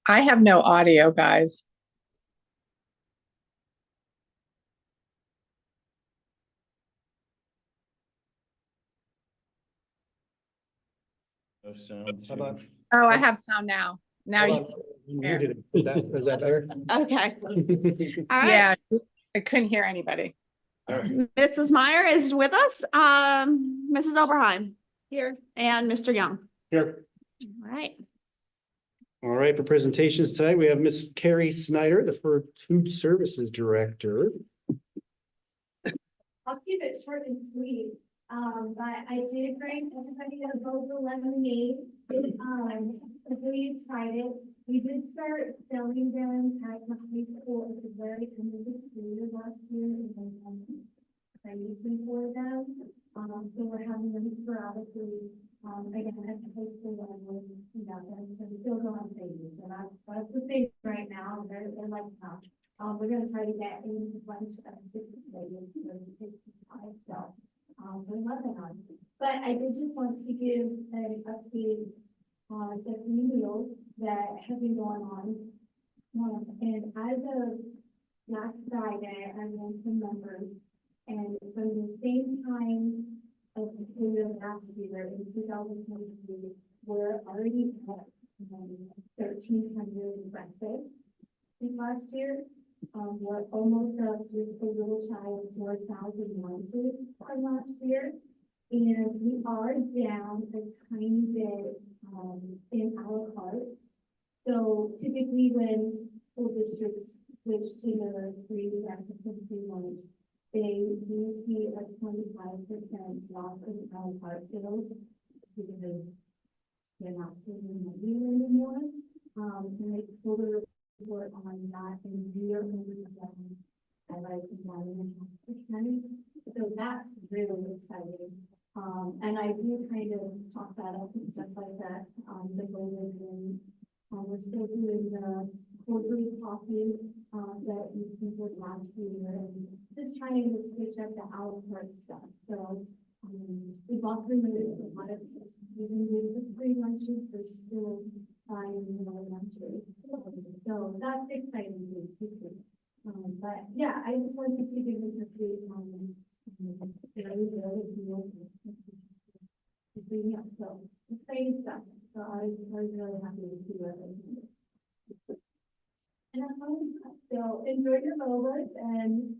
I have no audio, guys. No sound. How about? Oh, I have sound now. Now you You hear. muted it. Is that better? Okay. All right. Yeah, I couldn't hear anybody. All right. Mrs. Meyer is with us. Mrs. Oberheim here and Mr. Young. Here. All right. All right, for presentations tonight, we have Miss Carrie Snyder, the Food Services Director. I'll keep it short and sweet. But I did bring everybody a bowl of lemonade. Hopefully you tried it. We did start selling them at the high school at the very end of the school year last year. And training for them. So we're having them sporadically, again, at the high school level, so we still go on phases. So that's the thing right now. They're like, we're gonna try to get into a bunch of different ways, so, we're working on it. But I did just want to give an update on the new meals that have been going on. And as of last Friday, I went to members, and from the same time of the year last year in 2023, we're already at 1,300 breakfasts last year. We're almost up just a little shy of 4,000 lunches from last year. And we are down a tiny bit in our cart. So typically when school districts switch to the free breakfast and free lunch, they do see a 25% drop in our cart sales because they're not selling money anymore. And they totally report on that, and we are only down at like 1.5%. So that's really exciting. And I do kind of talk that up just like that. The goal is we're still doing the quarterly coffee that we did last year, and just trying to switch up the a la carte stuff. So we've also moved a lot of even with the free lunches, we're still buying more lunches. So that's exciting too. But yeah, I just wanted to give this a free so exciting stuff. So I was really happy to see that. And so enjoy your moment, and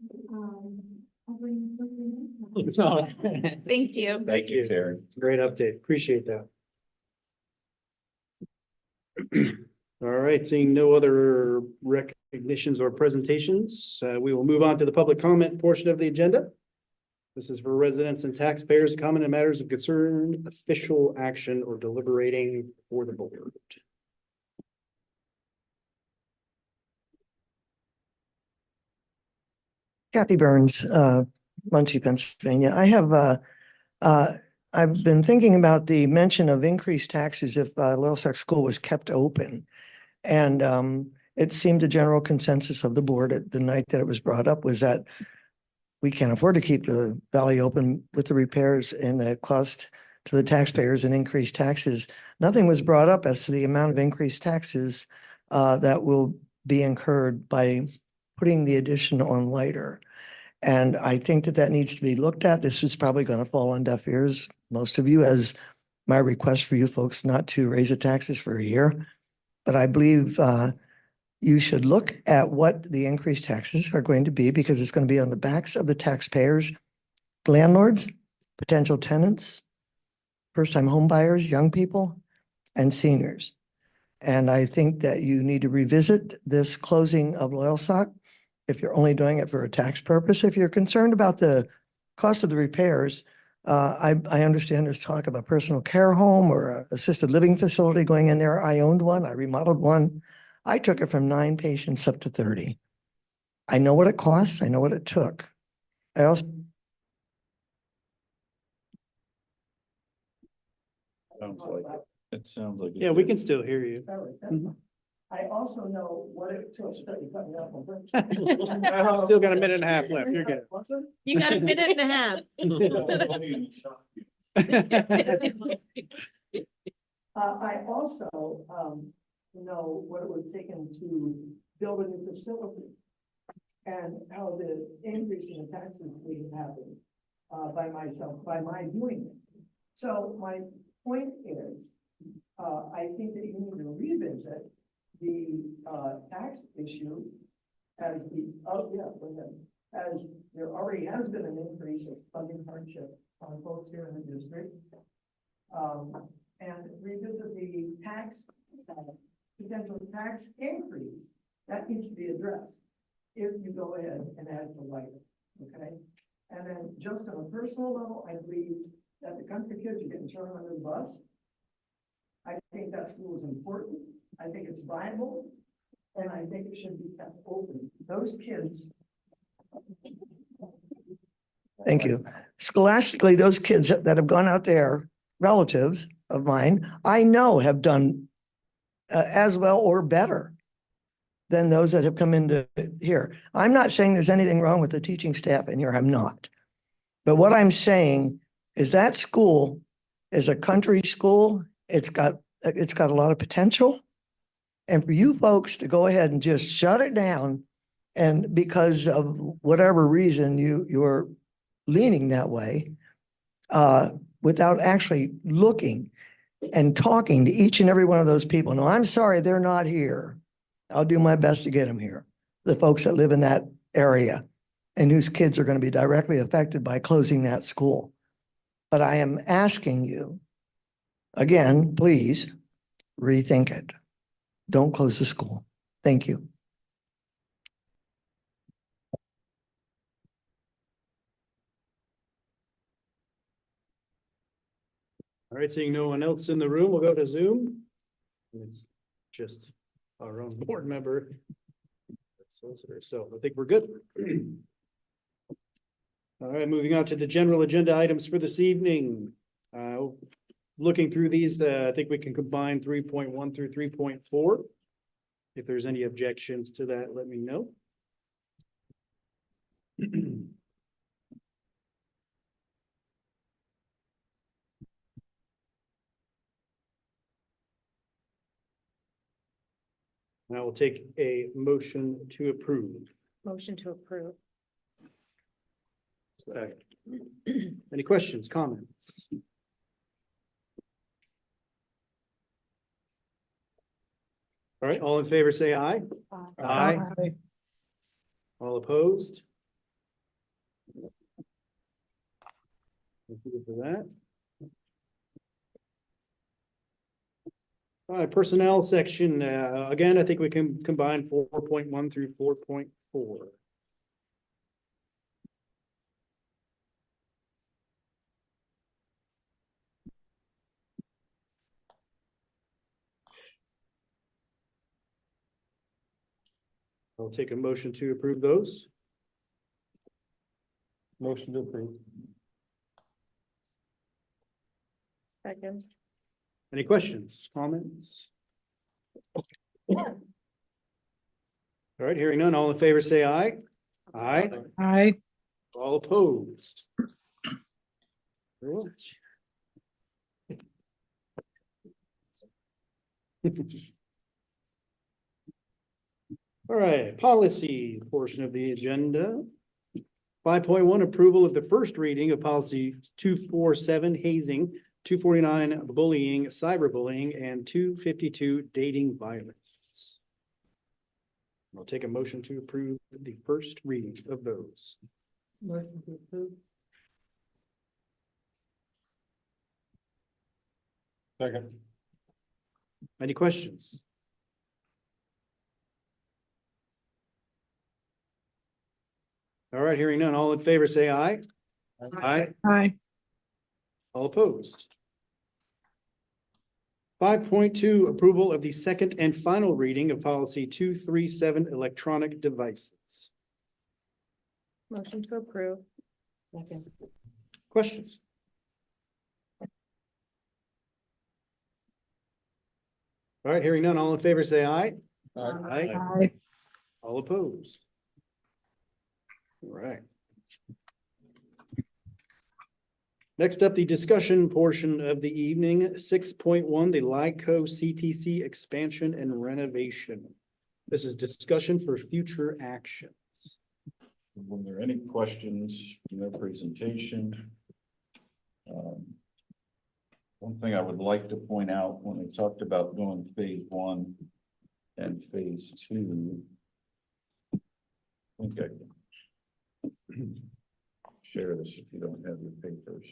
I'll bring you something. Thank you. Thank you, Karen. It's a great update. Appreciate that. All right, seeing no other recognitions or presentations, we will move on to the public comment portion of the agenda. This is for residents and taxpayers to comment on matters of concern, official action, or deliberating for the board. Kathy Burns, Muncie, Pennsylvania. I've been thinking about the mention of increased taxes if Loyalsock School was kept open. And it seemed a general consensus of the board at the night that it was brought up was that we can't afford to keep the valley open with the repairs and the cost to the taxpayers and increased taxes. Nothing was brought up as to the amount of increased taxes that will be incurred by putting the addition on later. And I think that needs to be looked at. This was probably going to fall on deaf ears, most of you, as my request for you folks not to raise the taxes for a year. But I believe you should look at what the increased taxes are going to be, because it's going to be on the backs of the taxpayers, landlords, potential tenants, first-time home buyers, young people, and seniors. And I think that you need to revisit this closing of Loyalsock if you're only doing it for a tax purpose. If you're concerned about the cost of the repairs, I understand there's talk of a personal care home or an assisted living facility going in there. I owned one. I remodeled one. I took it from 9 patients up to 30. I know what it costs. I know what it took. I also Sounds like it. It sounds like. Yeah, we can still hear you. I also know what it took to cut me off. Still got a minute and a half left. You're good. You got a minute and a half. I also, to know what it would take to build a new facility. And how the increase in the taxes we have happened, by my doing it. So my point is, I think that you need to revisit the, tax issue as go ahead. As there already has been an increase of funding hardship on folks here in the district. And revisit the tax, potential tax increase, that needs to be addressed. If you go ahead and add the light, okay? And then just on a personal level, I believe that the country kids are getting thrown under the bus. I think that school is important. I think it's viable. And I think it should be kept open. Those kids. Thank you. Scholastically, those kids that have gone out there, relatives of mine, I know have done as well or better than those that have come into here. I'm not saying there's anything wrong with the teaching staff in here. I'm not. But what I'm saying is that school is a country school. It's got a lot of potential. And for you folks to go ahead and just shut it down, and because of whatever reason you're leaning that way, without actually looking and talking to each and every one of those people. Now, I'm sorry they're not here. I'll do my best to get them here. The folks that live in that area and whose kids are going to be directly affected by closing that school. But I am asking you, again, please rethink it. Don't close the school. Thank you. All right, seeing no one else in the room, we'll go to Zoom. It's just our own board member. Solicitor, so I think we're good. All right, moving on to the general agenda items for this evening. Looking through these, I think we can combine 3.1 through 3.4. If there's any objections to that, let me know. Now we'll take a motion to approve. Motion to approve. Any questions, comments? All right, all in favor, say aye. Aye. All opposed? Thank you for that. All right, personnel section, again, I think we can combine 4.1 through 4.4. I'll take a motion to approve those. Motion to approve. Second. Any questions, comments? All right, hearing none, all in favor, say aye. Aye. Aye. All opposed? Very well. All right, policy portion of the agenda. 5.1, approval of the first reading of policy 247, hazing, 249, bullying, cyberbullying, and 252, dating violence. I'll take a motion to approve the first reading of those. Motion to approve. Second. Any questions? All right, hearing none, all in favor, say aye. Aye. Aye. All opposed? 5.2, approval of the second and final reading of policy 237, electronic devices. Motion to approve. Second. Questions? All right, hearing none, all in favor, say aye. Aye. Aye. All opposed? All right. Next up, the discussion portion of the evening, 6.1, the LICO CTC expansion and renovation. This is discussion for future action. Were there any questions in their presentation? One thing I would like to point out when we talked about doing phase 1 and phase 2. I think I can share this if you don't have your papers.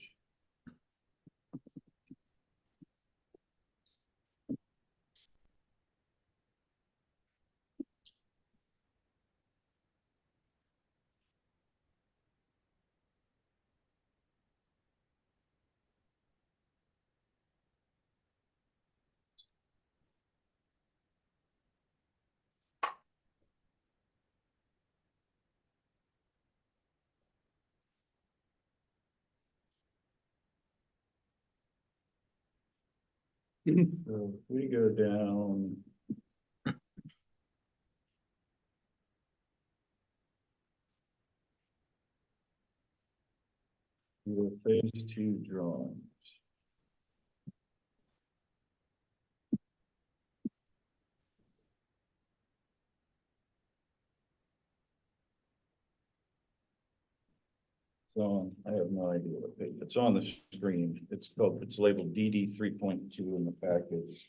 So if we go down. Your phase 2 drawings. So I have no idea what page, it's on the screen, it's labeled DD 3.2 in the package.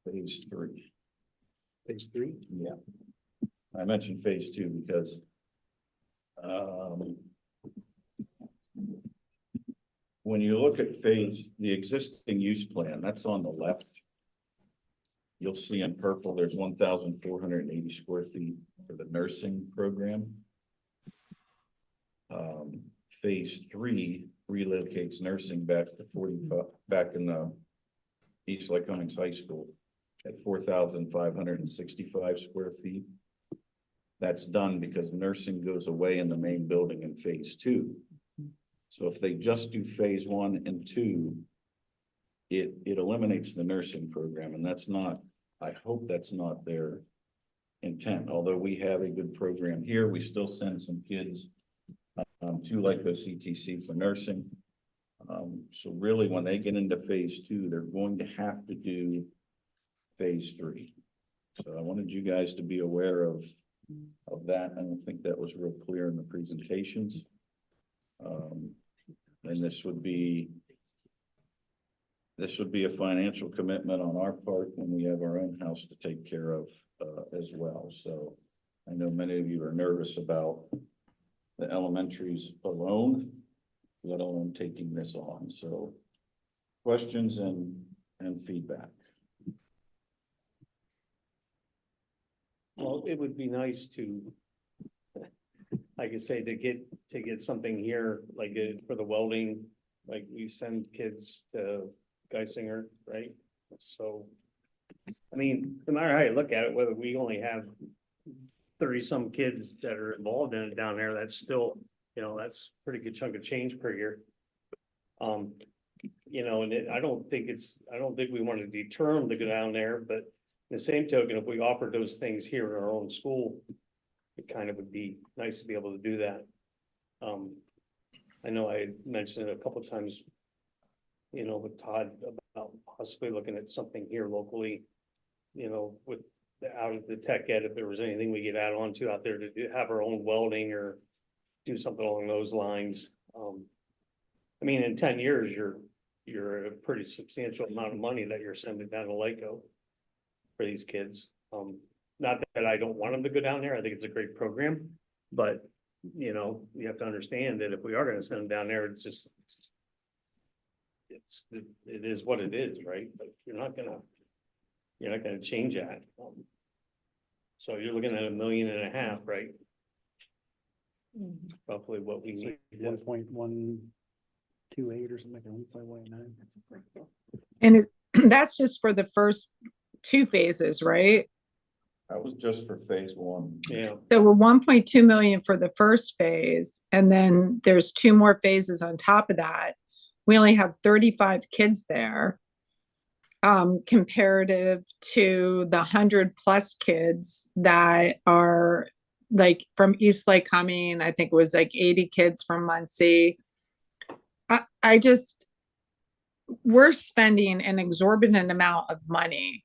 Phase 3. Phase 3. Yeah. I mentioned phase 2 because when you look at the existing use plan, that's on the left. You'll see in purple, there's 1,480 square feet for the nursing program. Phase 3 relocates nursing back to 45, back in the East Lake Cummings High School at 4,565 square feet. That's done because nursing goes away in the main building in phase 2. So if they just do phase 1 and 2, it eliminates the nursing program, and that's not, I hope that's not their intent. Although we have a good program here, we still send some kids to LICO CTC for nursing. So really, when they get into phase 2, they're going to have to do phase 3. So I wanted you guys to be aware of that. I don't think that was real clear in the presentations. And this would be a financial commitment on our part when we have our own house to take care of as well. So I know many of you are nervous about the elementaries alone, let alone taking this on. So questions and feedback. Well, it would be nice to, like I say, to get something here, like for the welding, like we send kids to Geisinger, right? So, I mean, no matter how you look at it, whether we only have 30-some kids that are involved in it down there, that's still, that's a pretty good chunk of change per year. And I don't think we want to deter them to go down there, but in the same token, if we offered those things here in our own school, it kind of would be nice to be able to do that. I know I mentioned it a couple of times, with Todd about possibly looking at something here locally, with out of the tech ed, if there was anything we could add on to out there to have our own welding or do something along those lines. I mean, in 10 years, you're a pretty substantial amount of money that you're sending down to LICO for these kids. Not that I don't want them to go down there. I think it's a great program, but you have to understand that if we are going to send them down there, it is what it is, right? But you're not gonna change that. So you're looking at $1.5 million, right? Roughly what we need. 1.128 or something like that, 1.19. And that's just for the first 2 phases, right? That was just for phase 1. Yeah. So we're 1.2 million for the first phase, and then there's 2 more phases on top of that. We only have 35 kids there, comparative to the 100+ kids that are like from East Lake coming, I think it was like 80 kids from Muncie. I just, we're spending an exorbitant amount of money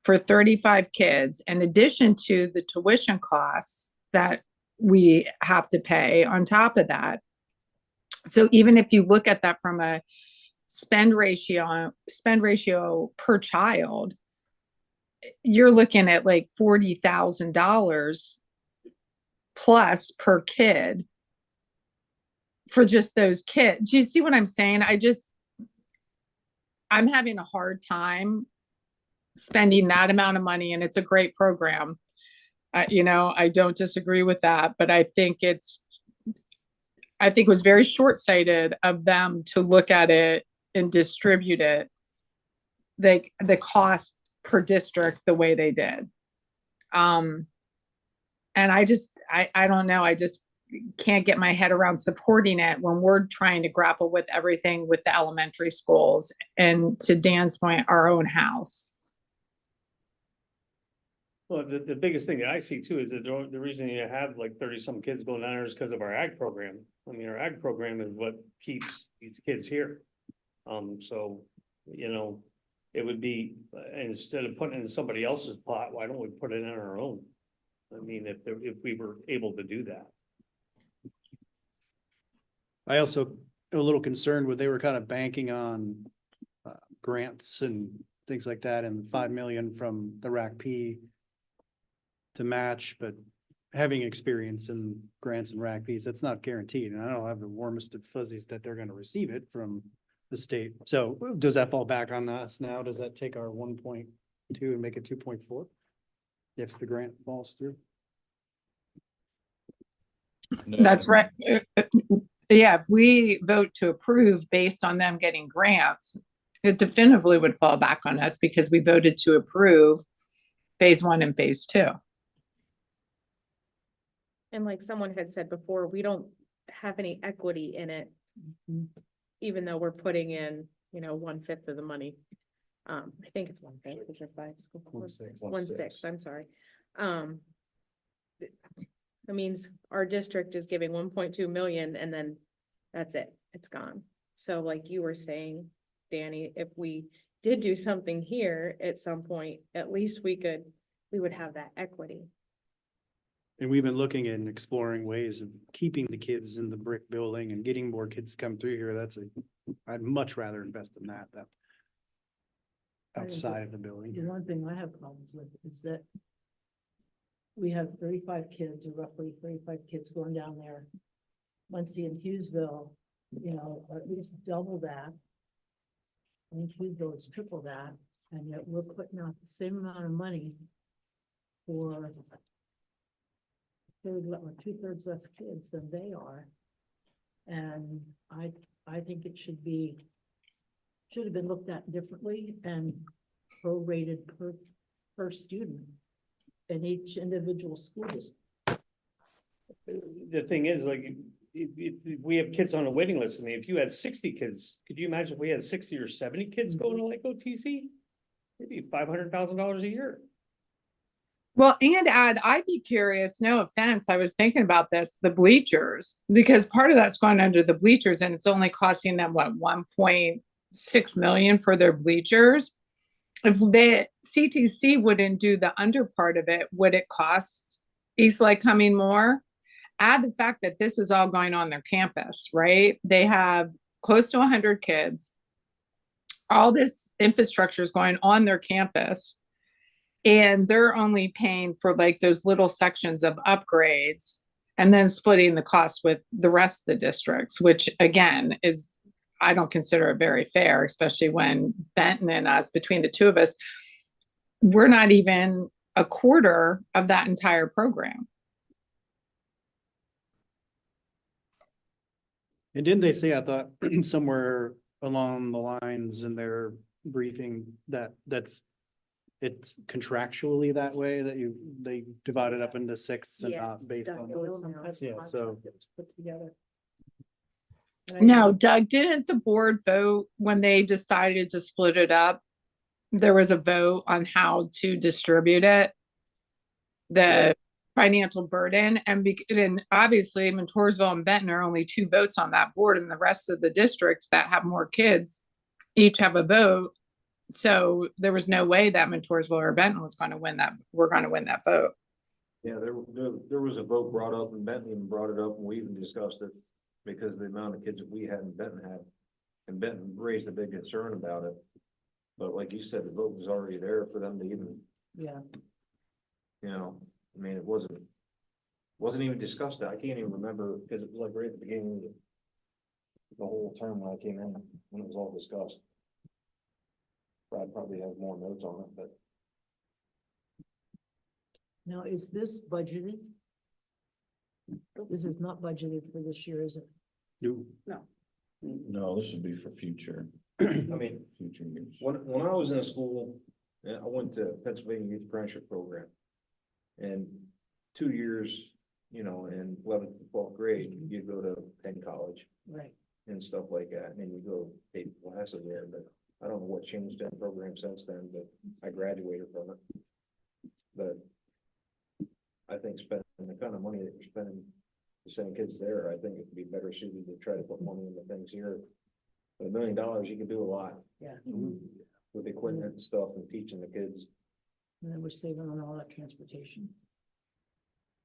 for 35 kids in addition to the tuition costs that we have to pay on top of that. So even if you look at that from a spend ratio per child, you're looking at like $40,000 plus per kid for just those kids. Do you see what I'm saying? I'm having a hard time spending that amount of money, and it's a great program. I don't disagree with that, but I think it was very short-sighted of them to look at it and distribute it, the cost per district the way they did. And I don't know, I just can't get my head around supporting it when we're trying to grapple with everything with the elementary schools and, to Dan's point, our own house. Well, the biggest thing that I see too is that the reason you have like 30-some kids going down there is because of our ag program. I mean, our ag program is what keeps these kids here. So, it would be, instead of putting it in somebody else's pot, why don't we put it in our own? I mean, if we were able to do that. I also am a little concerned with, they were kind of banking on grants and things like that, and 5 million from the RACP to match, but having experience in grants and RACPs, that's not guaranteed. And I don't have the warmest of fuzzies that they're going to receive it from the state. So does that fall back on us now? Does that take our 1.2 and make it 2.4 if the grant falls through? No. That's right. Yeah, if we vote to approve based on them getting grants, it definitively would fall back on us because we voted to approve phase 1 and phase 2. And like someone had said before, we don't have any equity in it. Even though we're putting in, 1/5 of the money. I think it's 1/5, is it 5 school? 1/6. 1/6, I'm sorry. That means our district is giving 1.2 million and then that's it, it's gone. So like you were saying, Danny, if we did do something here at some point, at least we would have that equity. And we've been looking and exploring ways of keeping the kids in the brick building and getting more kids come through here. I'd much rather invest in that than outside of the building. The one thing I have problems with is that we have 35 kids, or roughly 35 kids going down there. Muncie and Hughesville, or at least double that. I think Hughesville is triple that, and yet we're putting out the same amount of money for two-thirds less kids than they are. And I think it should have been looked at differently and prorated per student in each individual school district. The thing is, like, if we have kids on a waiting list, and if you had 60 kids, could you imagine if we had 60 or 70 kids going to like OTC? Maybe $500,000 a year. Well, and I'd be curious, no offense, I was thinking about this, the bleachers, because part of that's going under the bleachers and it's only costing them, what, 1.6 million for their bleachers? If the CTC wouldn't do the under part of it, would it cost East Lake Coming more? Add the fact that this is all going on their campus, right? They have close to 100 kids. All this infrastructure is going on their campus. And they're only paying for like those little sections of upgrades and then splitting the cost with the rest of the districts, which again I don't consider it very fair, especially when Benton and us, between the two of us, we're not even a quarter of that entire program. And didn't they say, I thought somewhere along the lines in their briefing that it's contractually that way, that they divide it up into sixths and not based on. Yeah, so. Put together. No, Doug, didn't the board vote when they decided to split it up? There was a vote on how to distribute it. financial burden and obviously Montoursville and Benton are only 2 votes on that board and the rest of the districts that have more kids each have a vote. So there was no way that Montoursville or Benton was going to win that. We're going to win that vote. Yeah, there was a vote brought up and Benton even brought it up and we even discussed it because the amount of kids that we had and Benton had. And Benton raised a big concern about it. But like you said, the vote was already there for them to even, Yeah, you know, I mean, it wasn't even discussed. I can't even remember because it was like right at the beginning of the whole term when I came in, when it was all discussed. Brad probably has more notes on it, but now is this budgeted? This is not budgeted for this year, is it? No, this would be for future, I mean, future years. when I was in school, I went to Pennsylvania Youth Apprenticeship Program. And 2 years, you know, in 11th and 12th grade, you go to Penn College Right. and stuff like that, and then you go take classes there, but I don't know what changed in the program since then, but I graduated from it. But I think spending the kind of money that you're spending to send kids there, I think it'd be better suited to try to put money into things here. For $1 million, you can do a lot Yeah, with equipment and stuff and teaching the kids. and then we're saving on all that transportation.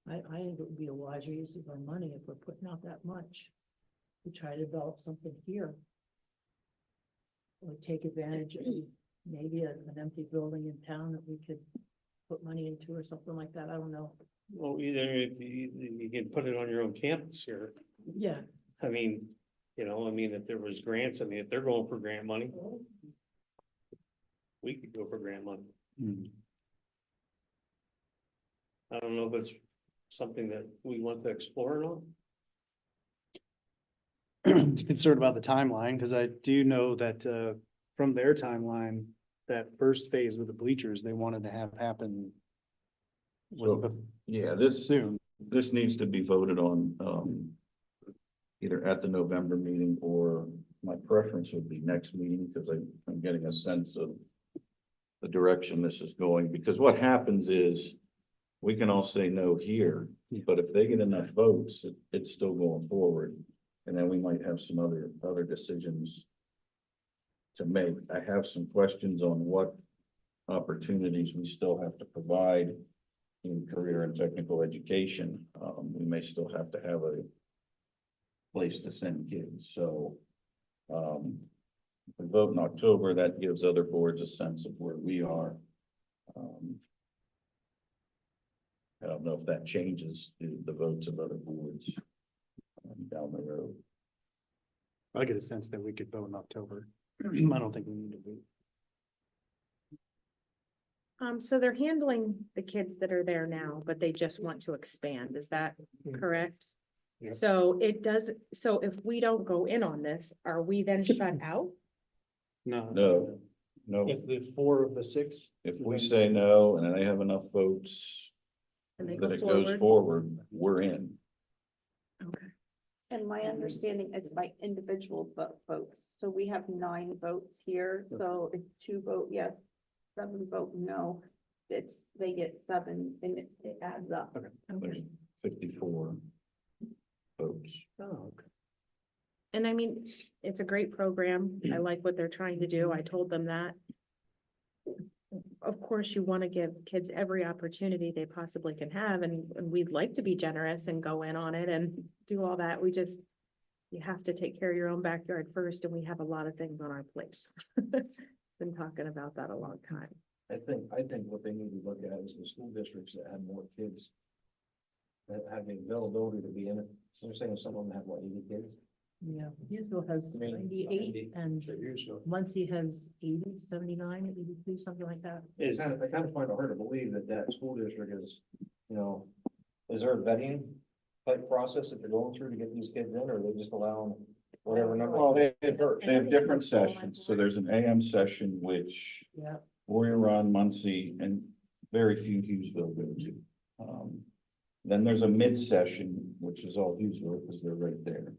I think it would be a wiser use of our money if we're putting out that much to try to develop something here. Or take advantage of maybe an empty building in town that we could put money into or something like that. I don't know. Well, either you can put it on your own campus here. Yeah, I mean, you know, I mean, if there was grants, I mean, if they're going for grant money, we could go for grant money. I don't know if it's something that we want to explore or not. Just concerned about the timeline, because I do know that from their timeline, that first phase with the bleachers, they wanted to have happen. Was it Yeah, this soon? This needs to be voted on, either at the November meeting or my preference would be next meeting, because I'm getting a sense of the direction this is going, because what happens is we can all say no here, Yeah. but if they get enough votes, it's still going forward. And then we might have some other decisions to make. I have some questions on what opportunities we still have to provide in career and technical education. We may still have to have a place to send kids, so if we vote in October, that gives other boards a sense of where we are. I don't know if that changes the votes of other boards down the road. I get a sense that we could vote in October. I don't think we need to vote. So they're handling the kids that are there now, but they just want to expand. Is that correct? Yeah. So it does, so if we don't go in on this, are we then shut out? No. If the 4 of the 6. If we say no and they have enough votes And they that go it goes forward? forward, we're in. Okay. And my understanding is by individual votes. So we have 9 votes here. So if 2 vote yes, 7 vote no, they get 7 and it adds up. Okay. 54 votes. Oh, okay. And I mean, it's a great program. I like what they're trying to do. I told them that. Of course, you want to give kids every opportunity they possibly can have, and we'd like to be generous and go in on it and do all that. You have to take care of your own backyard first, and we have a lot of things on our plates. Been talking about that a long time. I think what they need to look at is the school districts that have more kids that have the availability to be in it. So they're saying some of them have what, 80 kids? yeah. Hughesville has I mean, 98 and Muncie has 80, 79, 82, something like that. Is, I kind of find it hard to believe that school district is, you know, is there a vetting type process that they're going through to get these kids in, or are they just allowing whatever number? Well, they have different sessions. So there's an AM session, which Yeah. Warrior Run, Muncie, and very few Hughesville go to. Then there's a mid-session, which is all Hughesville because they're right there.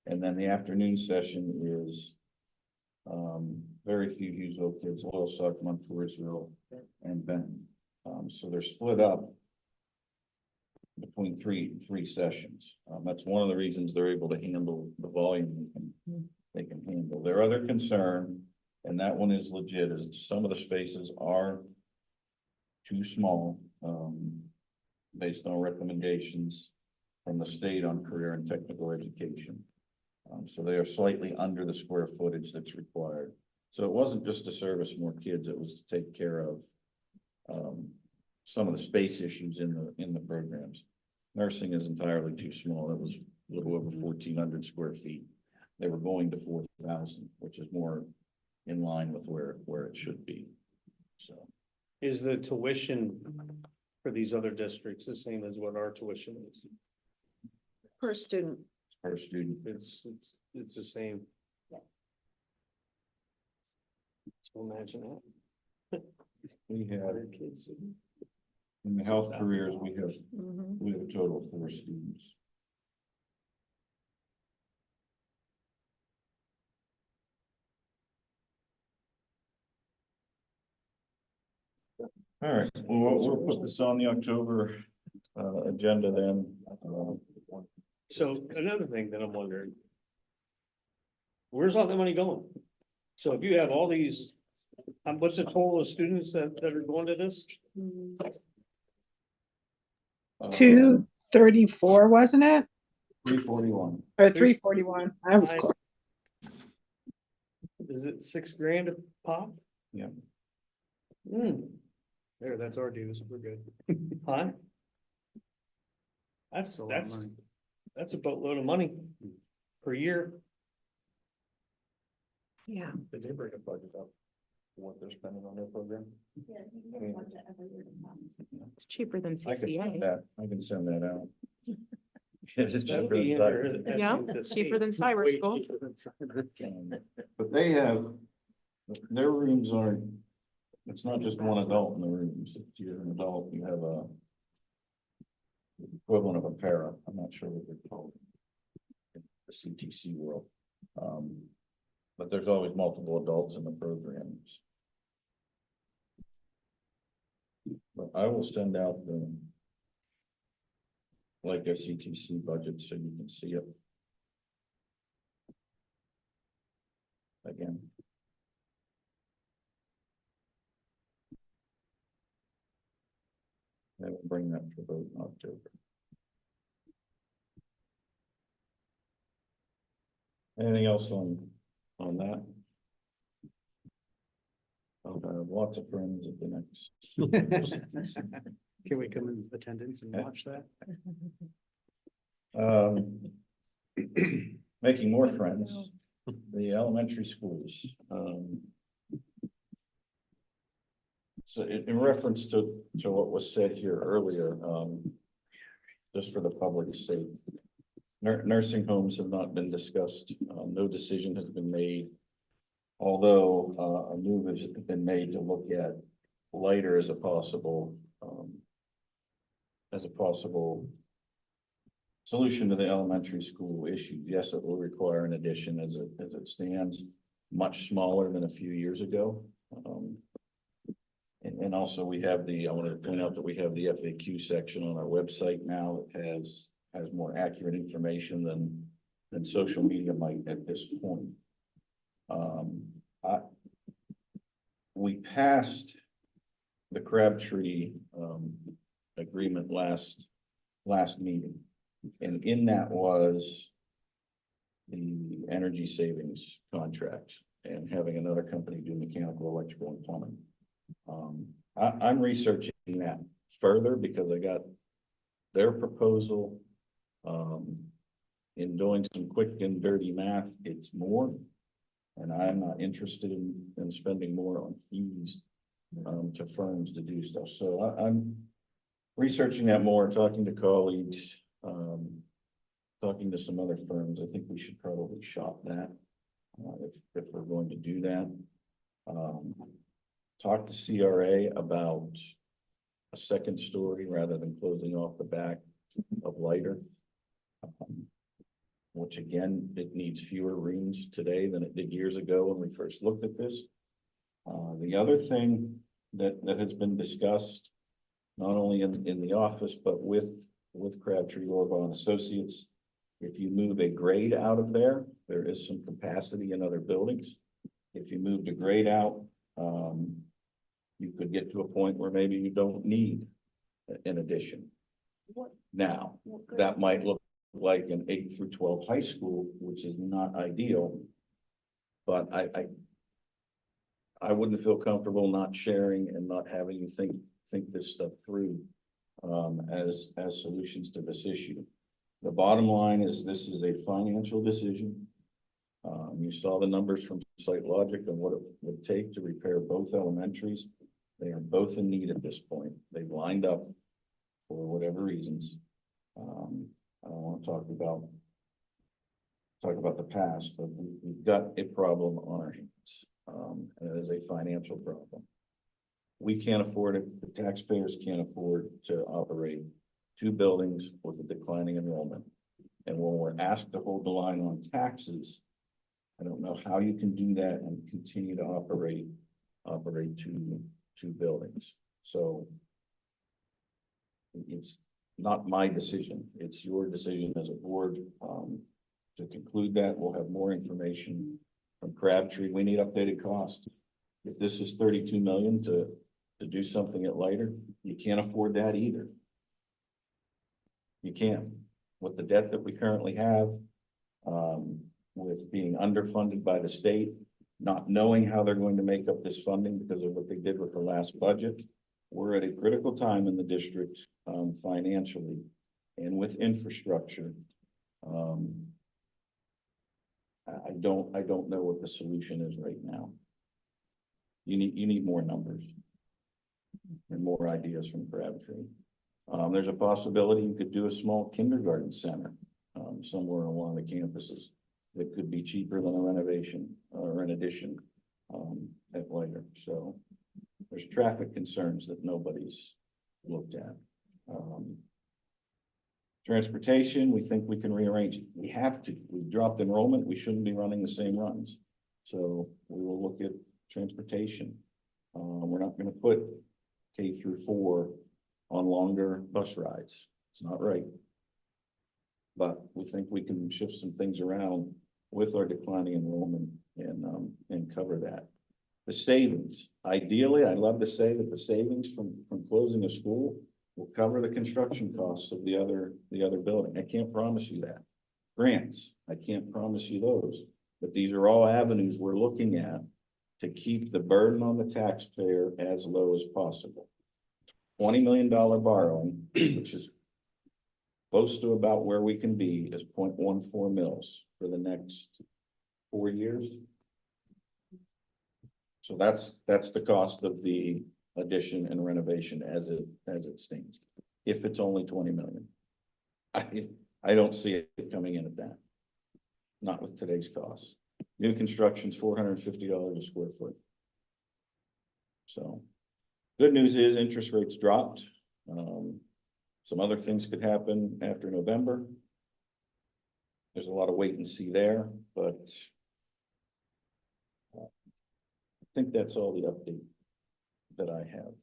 And then the afternoon session is very few Hughesville kids, Loyalsock, Montoursville, and Benton. So they're split up between three sessions. That's one of the reasons they're able to handle the volume they can handle. Their other concern, and that one is legit, is some of the spaces are too small, based on recommendations from the state on career and technical education. So they are slightly under the square footage that's required. So it wasn't just to service more kids, it was to take care of some of the space issues in the programs. Nursing is entirely too small. It was a little over 1,400 square feet. They were going to 4,000, which is more in line with where it should be. So Is the tuition for these other districts the same as what our tuition is? Per student. per student, It's the same. So imagine that. we have, 100 kids. in the health careers, we have Mhm. a total of 4 students. All right, well, we'll put this on the October agenda then. So another thing that I'm wondering. Where's all the money going? So if you have all these, what's the total of students that are going to this? 234, wasn't it? 341. Or 341? I was close. Is it $6,000 a pop? Yeah. There, that's our dues. We're good. Huh? That's, a lot of that's, money. that's a boatload of money per year. Yeah. Did they bring a budget up? For what they're spending on their program? It's cheaper than I can send CCA. that, I can send that out. Yes, it's That'd cheaper be than that. interesting Yeah, to see. cheaper than cyber school. But they have, their rooms aren't, it's not just one adult in the rooms. If you're an adult, you have a equivalent of a para. I'm not sure what they're called in the CTC world. But there's always multiple adults in the programs. But I will send out the like a CTC budget so you can see it. Again. I will bring that to vote in October. Anything else on that? I'll have lots of friends at the next. Can we come in attendance and watch that? Making more friends, the elementary schools. So in reference to what was said here earlier, just for the public's sake, nursing homes have not been discussed. No decision has been made. Although a move has been made to look at lighter as a possible solution to the elementary school issue. Yes, it will require an addition as it stands, much smaller than a few years ago. And also we have I want to point out that we have the FAQ section on our website now. It has more accurate information than social media might at this point. We passed the Crabtree agreement last meeting, and in that was the energy savings contract and having another company do mechanical, electrical, and plumbing. I'm researching that further because I got their proposal. In doing some quick and dirty math, it's more. And I'm not interested in spending more on fees to firms to do stuff. So I'm researching that more, talking to colleagues, talking to some other firms. I think we should probably shop that if we're going to do that. Talk to CRA about a second story rather than closing off the back of lighter. Which again, it needs fewer rooms today than it did years ago when we first looked at this. The other thing that has been discussed, not only in the office, but with with Crabtree Orba and Associates. If you move a grade out of there, there is some capacity in other buildings. If you move the grade out, you could get to a point where maybe you don't need an addition. What- Now, what good- that might look like an 8 through 12 high school, which is not ideal. But I wouldn't feel comfortable not sharing and not having you think this stuff through as solutions to this issue. The bottom line is this is a financial decision. You saw the numbers from Site Logic and what it would take to repair both elementaries. They are both in need at this point. They've lined up for whatever reasons. I don't want to talk about the past, but we've got a problem on our hands. And it is a financial problem. We can't afford it. The taxpayers can't afford to operate two buildings with a declining enrollment. And when we're asked to hold the line on taxes, I don't know how you can do that and continue to operate two buildings. So it's not my decision. It's your decision as a board. To conclude that, we'll have more information from Crabtree. We need updated cost. If this is 32 million to do something at later, you can't afford that either. You can't. With the debt that we currently have, with being underfunded by the state, not knowing how they're going to make up this funding because of what they did with the last budget, we're at a critical time in the district, financially and with infrastructure. I don't know what the solution is right now. You need more numbers and more ideas from Crabtree. There's a possibility you could do a small kindergarten center, somewhere along the campuses that could be cheaper than a renovation or an addition, at later. So there's traffic concerns that nobody's looked at. Transportation, we think we can rearrange it. We have to. We've dropped enrollment. We shouldn't be running the same runs. So we will look at transportation. We're not going to put K through 4 on longer bus rides. It's not right. But we think we can shift some things around with our declining enrollment and cover that. The savings, ideally, I'd love to say that the savings from closing a school will cover the construction costs of the other building. I can't promise you that. Grants, I can't promise you those, but these are all avenues we're looking at to keep the burden on the taxpayer as low as possible. $20 million borrowing, which is close to about where we can be, is 0.14 mils for the next 4 years. So that's the cost of the addition and renovation as it stands. If it's only 20 million, I don't see it coming in at that. Not with today's costs. New construction's $450 a square foot. So good news is interest rates dropped. Some other things could happen after November. There's a lot of wait and see there, but I think that's all the update that I have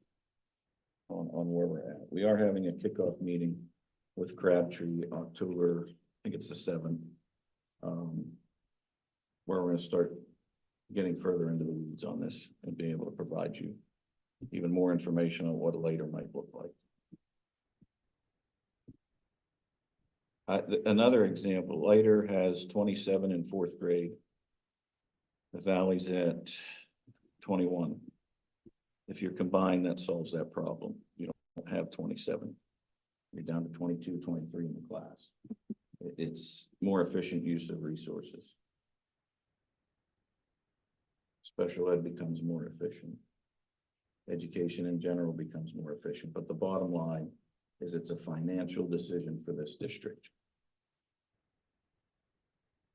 on where we're at. We are having a kickoff meeting with Crabtree October, I think it's the 7th, where we're going to start getting further into the weeds on this and be able to provide you even more information on what a later might look like. Another example, Lighter has 27 in 4th grade. The Valley's at 21. If you're combined, that solves that problem. You don't have 27. You're down to 22, 23 in the class. It's more efficient use of resources. Special ed becomes more efficient. Education in general becomes more efficient, but the bottom line is it's a financial decision for this district.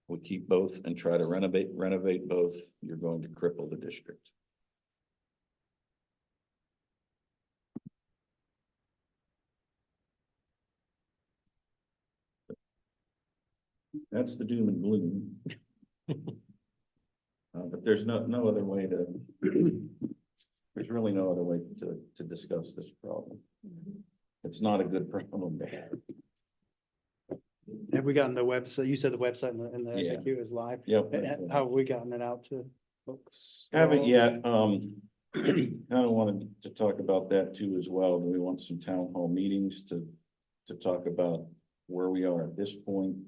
We keep both and try to renovate both, you're going to cripple the district. That's the doom and gloom. But there's no other way to, there's really no other way to discuss this problem. It's not a good problem to have. have we gotten the website? You said the website and the Yeah. FAQ is live. Yep. How have we gotten it out to folks? Haven't yet, kind of wanted to talk about that too as well. Do we want some town hall meetings to talk about where we are at this point?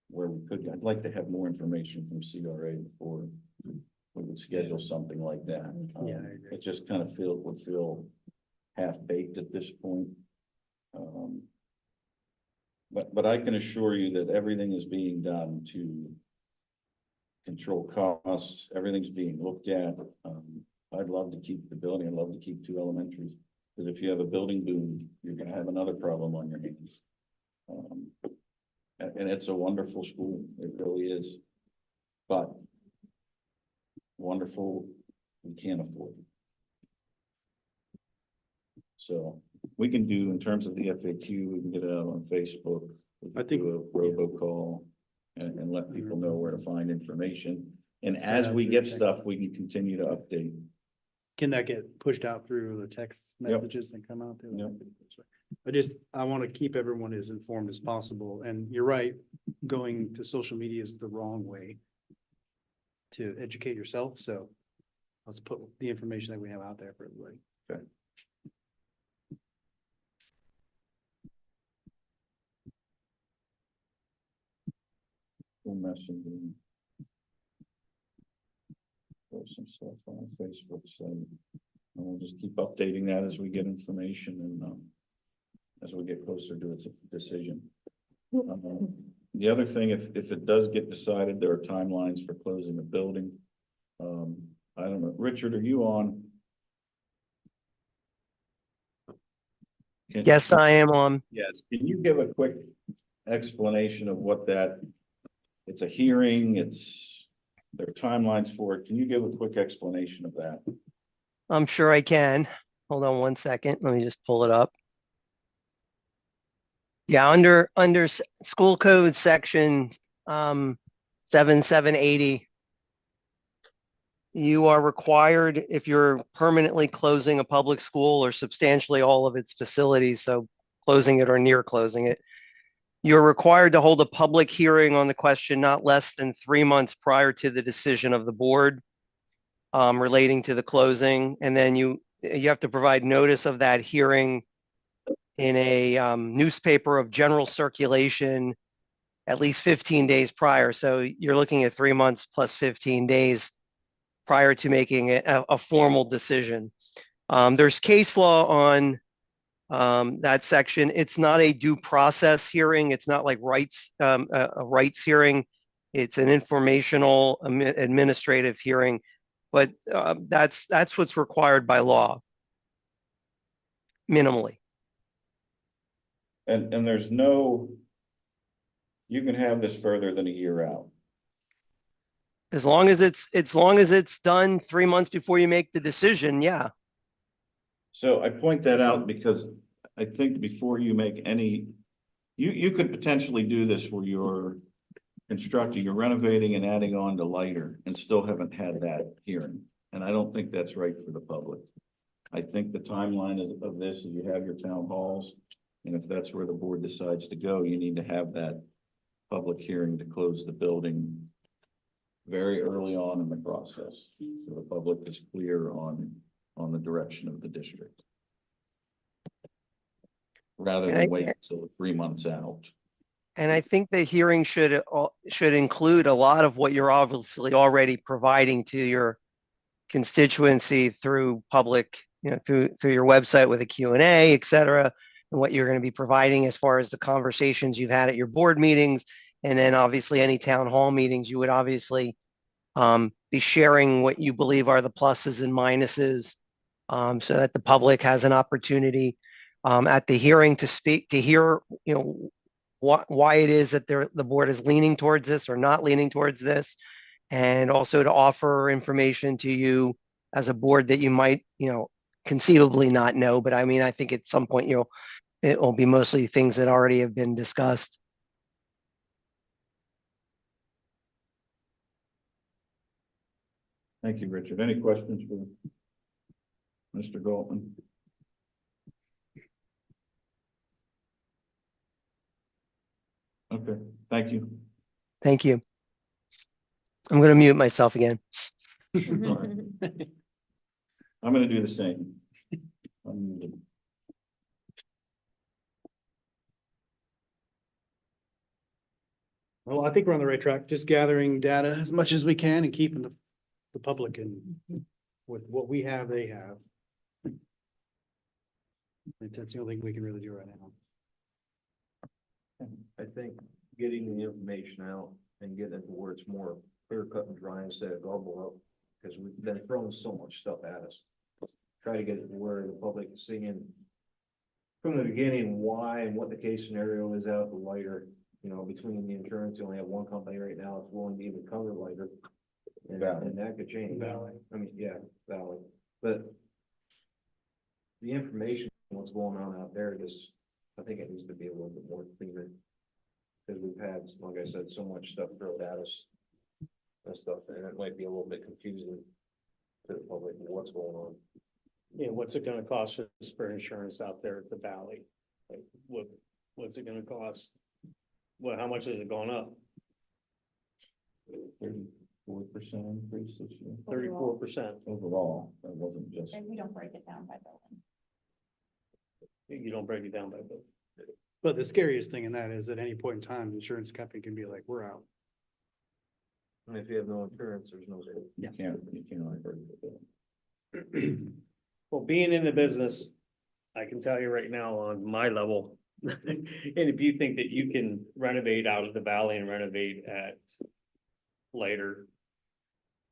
Where we could, I'd like to have more information from CRA before we would schedule something like that. Yeah, I agree. It just kind of would feel half-baked at this point. But I can assure you that everything is being done to control costs. Everything's being looked at. I'd love to keep the building. I'd love to keep 2 elementaries. Because if you have a building boom, you're gonna have another problem on your hands. And it's a wonderful school. It really is. But wonderful, we can't afford it. So we can do, in terms of the FAQ, we can get it out on Facebook. We can I think- do a robocall and let people know where to find information. And So as that we we get can- stuff, we can continue to update. Can that get pushed out through the text Yep. messages that come out? Too? Yep. I want to keep everyone as informed as possible. And you're right, going to social media is the wrong way to educate yourself. So let's put the information that we have out there for everybody. Okay. Full messaging. Post some stuff on Facebook, so and we'll just keep updating that as we get information and as we get closer to its decision. The other thing, if it does get decided, there are timelines for closing a building. I don't know, Richard, are you on? Yes, I am on. Yes, can you give a quick explanation of what that, it's a hearing, there are timelines for it. Can you give a quick explanation of that? I'm sure I can. Hold on one second. Let me just pull it up. Yeah, under school code section 7780. You are required, if you're permanently closing a public school or substantially all of its facilities, so closing it or near closing it, you're required to hold a public hearing on the question not less than 3 months prior to the decision of the board relating to the closing. And then you have to provide notice of that hearing in a newspaper of general circulation at least 15 days prior. So you're looking at 3 months plus 15 days prior to making a formal decision. There's case law on that section. It's not a due process hearing. It's not like a rights hearing. It's an informational administrative hearing, but that's what's required by law, minimally. And there's no, you can have this further than a year out. As long as it's done 3 months before you make the decision, yeah. So I point that out because I think before you make any, you could potentially do this where you're constructing, you're renovating and adding on to lighter and still haven't had that hearing. And I don't think that's right for the public. I think the timeline of this is you have your town halls. And if that's where the board decides to go, you need to have that public hearing to close the building very early on in the process. So the public is clear on the direction of the district. Rather than wait until 3 months out. And I think the hearing should include a lot of what you're obviously already providing to your constituency through public, through your website with a Q&A, et cetera, and what you're going to be providing as far as the conversations you've had at your board meetings. And then obviously any town hall meetings, you would obviously be sharing what you believe are the pluses and minuses so that the public has an opportunity at the hearing to speak, to hear, why it is that the board is leaning towards this or not leaning towards this, and also to offer information to you as a board that you might, conceivably not know. But I mean, I think at some point it will be mostly things that already have been discussed. Thank you, Richard. Any questions for Mr. Galtman? Okay, thank you. Thank you. I'm gonna mute myself again. I'm gonna do the same. Well, I think we're on the right track, just gathering data as much as we can and keeping the public in with what we have, they have. I think that's the only thing we can really do right now. I think getting the information out and getting it to where it's more clear cut and dry instead of gobble up, because we've been throwing so much stuff at us. Try to get it to where the public is seeing from the beginning why and what the case scenario is out the lighter. You know, between the insurance, you only have one company right now that's willing to even cover lighter. And that could change. Valley. I mean, yeah, Valley, but the information, what's going on out there, just, I think it needs to be a little bit more cleaner. Because we've had, like I said, so much stuff thrown at us and stuff, and it might be a little bit confusing to the public what's going on. Yeah, what's it gonna cost us for insurance out there at the valley? Like, what's it gonna cost? Well, how much has it gone up? 34% increase this year 34%. overall. That wasn't just. And we don't break it down by building. You don't break it down by book. But the scariest thing in that is at any point in time, the insurance company can be like, we're out. And if you have no insurance, there's no. You can't really break it. Well, being in the business, I can tell you right now on my level, and if you think that you can renovate out of the valley and renovate at later.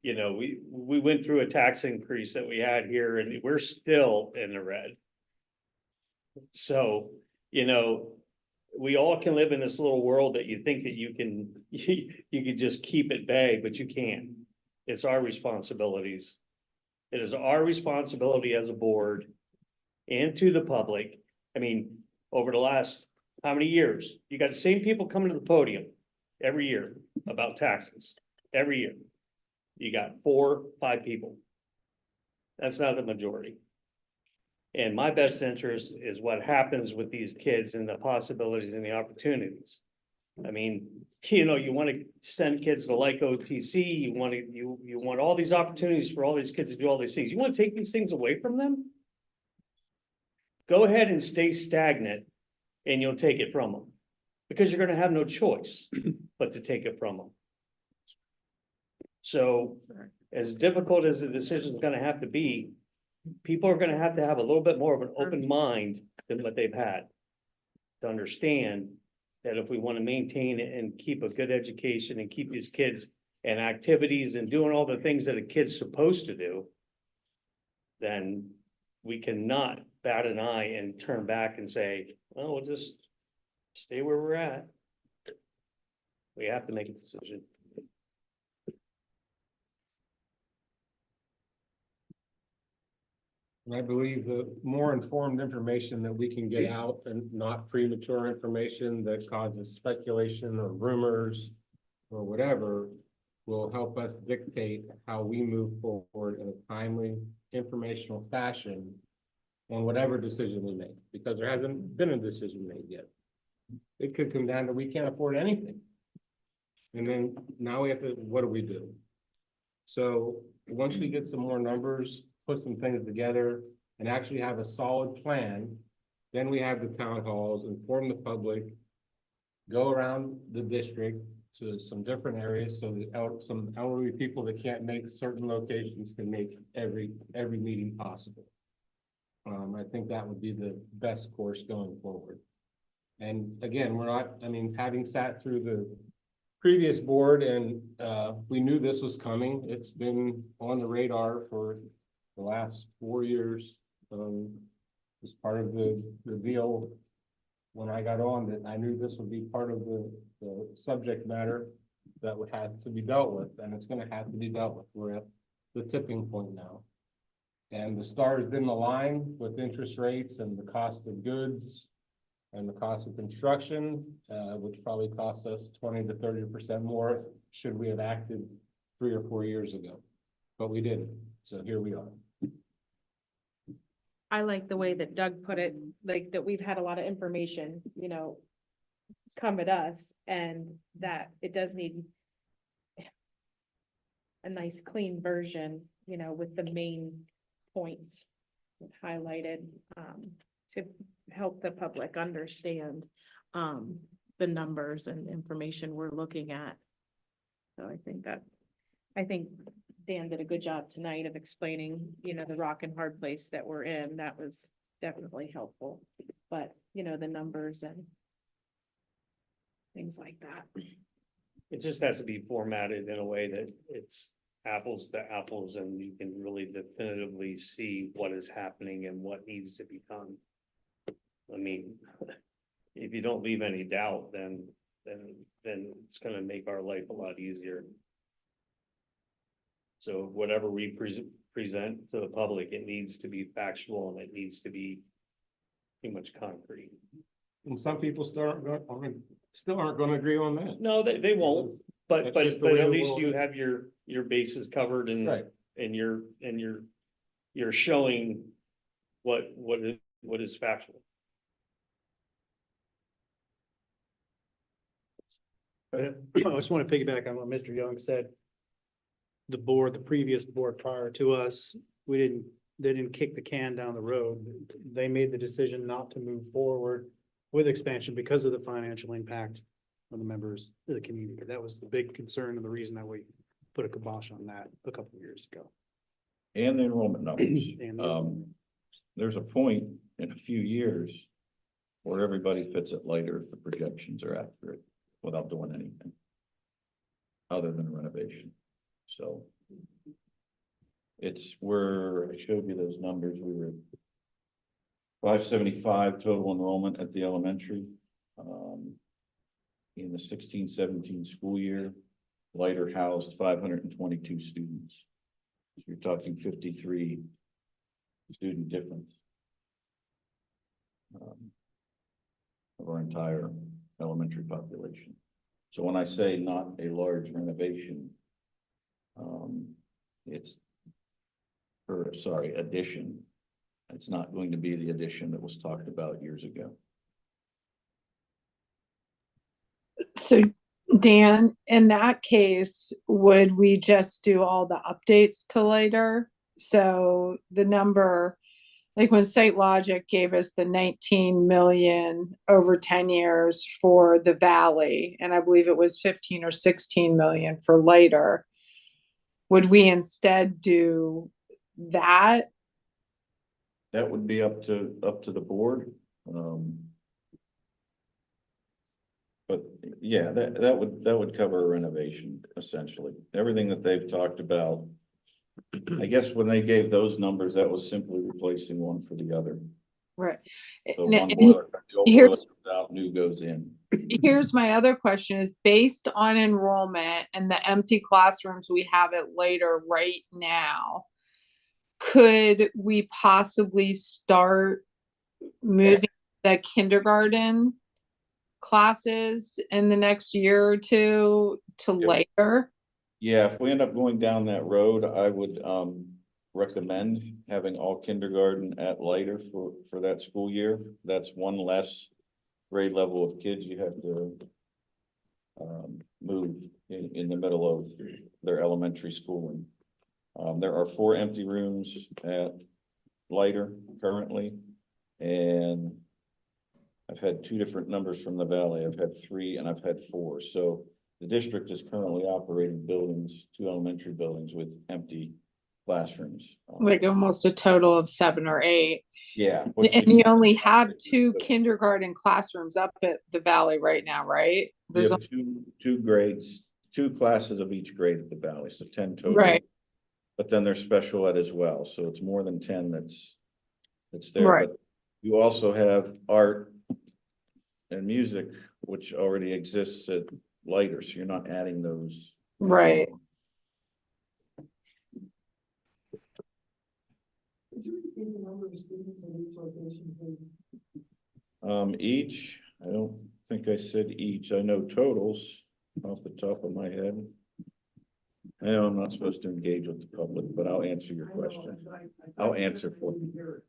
You know, we went through a tax increase that we had here and we're still in the red. So, you know, we all can live in this little world that you think that you can, you could just keep at bay, but you can't. It's our responsibilities. It is our responsibility as a board and to the public. I mean, over the last, how many years? You got the same people coming to the podium every year about taxes, every year. You got 4, 5 people. That's not the majority. And my best interest is what happens with these kids and the possibilities and the opportunities. I mean, you know, you want to send kids to like OTC, you want to, you want all these opportunities for all these kids to do all these things. You want to take these things away from them? Go ahead and stay stagnant and you'll take it from them. Because you're going to have no choice but to take it from them. So as difficult as the decision is going to have to be, people are going to have a little bit more of an open mind than what they've had. To understand that if we want to maintain and keep a good education and keep these kids and activities and doing all the things that a kid's supposed to do, then we cannot bat an eye and turn back and say, well, we'll just stay where we're at. We have to make a decision. And I believe the more informed information that we can get out and not premature information that causes speculation or rumors or whatever will help us dictate how we move forward in a timely, informational fashion on whatever decision we make, because there hasn't been a decision made yet. It could come down to we can't afford anything. And then now we have to, what do we do? So once we get some more numbers, put some things together and actually have a solid plan, then we have the town halls, inform the public, go around the district to some different areas so that some elderly people that can't make certain locations can make every meeting possible. I think that would be the best course going forward. And again, we're not, I mean, having sat through the previous board and we knew this was coming. It's been on the radar for the last 4 years. As part of the deal when I got on, that I knew this would be part of the subject matter that would have to be dealt with, and it's going to have to be dealt with. We're at the tipping point now. And the stars didn't align with interest rates and the cost of goods and the cost of construction, which probably cost us 20 to 30% more should we have acted 3 or 4 years ago. But we didn't. So here we are. I like the way that Doug put it, like that we've had a lot of information, you know. come at us and that it does need a nice clean version, you know, with the main points highlighted, to help the public understand, the numbers and information we're looking at. So I think Dan did a good job tonight of explaining, you know, the rock and hard place that we're in. That was definitely helpful. But, you know, the numbers and things like that. It just has to be formatted in a way that it's apples to apples and you can really definitively see what is happening and what needs to be done. I mean, if you don't leave any doubt, then it's gonna make our life a lot easier. So whatever we present to the public, it needs to be factual and it needs to be pretty much concrete. And some people still aren't gonna agree on that. No, they won't, but That's just the way at the least world you is. have your bases covered and Right. and you're showing what is factual. I just want to piggyback on what Mr. Young said. The previous board prior to us, they didn't kick the can down the road. They made the decision not to move forward with expansion because of the financial impact on the members of the community. That was the big concern and the reason that we put a kibosh on that a couple of years ago. And the enrollment numbers. And There's a point in a few years where everybody fits it later if the projections are accurate without doing anything other than renovation. So it's where I showed you those numbers. We were 575 total enrollment at the elementary. In the 16-17 school year, Lighter housed 522 students. So you're talking 53 student difference of our entire elementary population. So when I say not a large renovation, addition. It's not going to be the addition that was talked about years ago. So Dan, in that case, would we just do all the updates to later? So the number, like when Site Logic gave us the 19 million over 10 years for the Valley, and I believe it was 15 or 16 million for later. Would we instead do that? That would be up to the board. But yeah, that would cover a renovation, essentially. Everything that they've talked about. I guess when they gave those numbers, that was simply replacing one for the other. Right. So Now, one boiler, the old boiler here's- goes out, new goes in. Here's my other question is based on enrollment and the empty classrooms we have at later right now. Could we possibly start moving the kindergarten classes in the next year or two to Yep. later? Yeah, if we end up going down that road, I would recommend having all kindergarten at Lighter for that school year. That's one less grade level of kids you have to move in the middle of their elementary schooling. There are 4 empty rooms at Lighter currently, and I've had 2 different numbers from the Valley. I've had 3 and I've had 4. So the district is currently operating 2 elementary buildings with empty classrooms. Like almost a total of 7 or 8. Yeah. And you only have 2 kindergarten classrooms up at the Valley right now, right? We There's have two grades, 2 classes of each grade at the Valley, so 10 total. Right. But then there's special ed as well, so it's more than 10 that's there. Right. But you also have art and music, which already exists at Lighter, so you're not adding those. right. Could you repeat the number of students in each location, please? Each, I don't think I said each, I know totals off the top of my head. I know I'm not supposed to engage with the public, but I'll answer your question. I'll answer for you.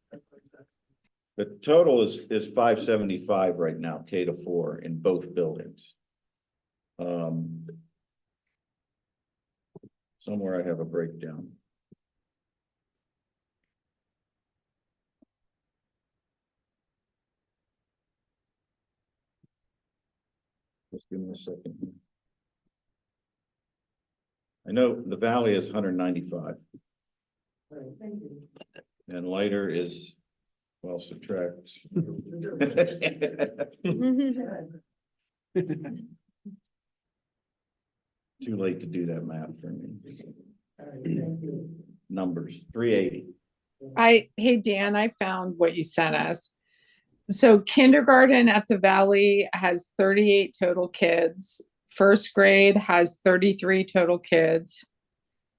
The total is 575 right now, K to 4 in both buildings. Somewhere I have a breakdown. Just give me a second. I know the Valley is 195 and lighter is, well, subtract. Too late to do that math for me. Numbers, 380. Hey, Dan, I found what you sent us. So kindergarten at the Valley has 38 total kids. First grade has 33 total kids.